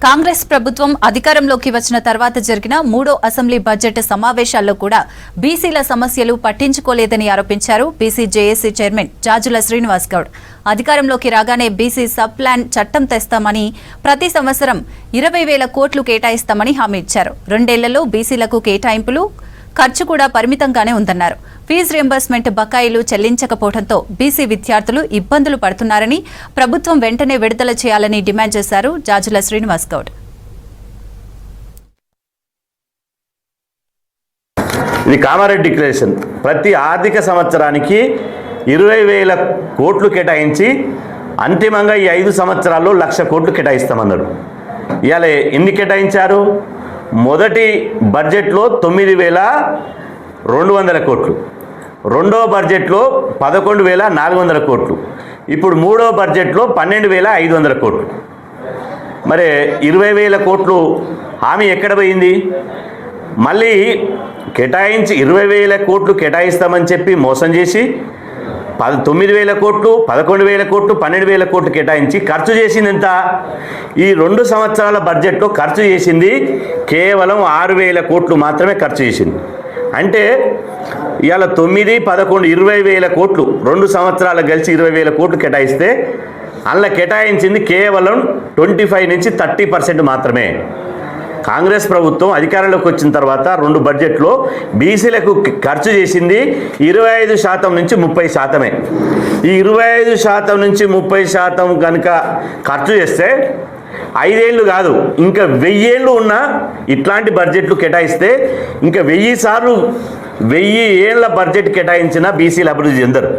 కాంగ్రెస్ ప్రభుత్వం అధికారంలోకి వచ్చిన తర్వాత జరిగిన మూడో అసెంబ్లీ బడ్జెట్ సమావేశాల్లో కూడా బీసీల సమస్యలు పట్టించుకోలేదని ఆరోపించారు BC JAC chairman Jajula Srinivas Goud. అధికారంలోకి రాగానే బీసీ సబ్ ప్లాన్ చట్టం తెస్తామని, ప్రతి సంవత్సరం 20,000 కోట్లు కేటాయిస్తామని హామీ ఇచ్చారు. 2 ఏళ్లలో బీసీలకు కేటాయింపులు, ఖర్చు కూడా పరిమితంగానే ఉందన్నారు. ఫీజు రియంబర్స్మెంట్ బకాయిలు చెల్లించకపోవడంతో బీసీ విద్యార్థులు ఇబ్బందులు పడుతున్నారని, ప్రభుత్వం వెంటనే విడుదల చేయాలని డిమాండ్ చేశారు జాజుల శ్రీనివాస్ గౌడ్. ఇది కామారెడ్డి డిక్లరేషన్. ప్రతి ఆర్థిక సంవత్సరానికి 20,000 కోట్లు కేటాయించి అంతిమంగా ఈ 5 సంవత్సరాల్లో 1,00,000 కోట్లు కేటాయిస్తామన్నాడు. ఇవాళ ఎన్ని కేటాయించారు? మొదటి బడ్జెట్లో 9,200 కోట్లు, రెండో బడ్జెట్లో 11,400 కోట్లు, ఇప్పుడు మూడో బడ్జెట్లో 12,500 కోట్లు. మరి 20,000 కోట్లు హామీ ఎక్కడ పోయింది? మళ్ళీ కేటాయించి 20,000 కోట్లు కేటాయిస్తామని చెప్పి మోసం చేసి 9,000 కోట్లు, 11,000 కోట్లు, 12,000 కోట్లు కేటాయించి ఖర్చు చేసింది ఎంత? ఈ 2 సంవత్సరాల బడ్జెట్లో ఖర్చు చేసింది కేవలం 6,000 కోట్లు మాత్రమే ఖర్చు చేసింది. అంటే ఇవాళ 9, 11, 20,000 కోట్లు 2 సంవత్సరాలు కలిసి 20,000 కోట్లు కేటాయిస్తే అందులో కేటాయించింది కేవలం 25 నుంచి 30% మాత్రమే. కాంగ్రెస్ ప్రభుత్వం అధికారంలోకి వచ్చిన తర్వాత 2 బడ్జెట్లో బీసీలకు ఖర్చు చేసింది 25% నుంచి 30%. ఈ 25% నుంచి 30% కనుక ఖర్చు చేస్తే 5 ఏళ్ళు కాదు, ఇంకా 1000 ఏళ్ళు ఉన్న ఇట్లాంటి బడ్జెట్లు కేటాయిస్తే ఇంకా 1000 సార్లు 1000 ఏళ్ల బడ్జెట్ కేటాయించిన బీసీలు అభివృద్ధి చెందరు.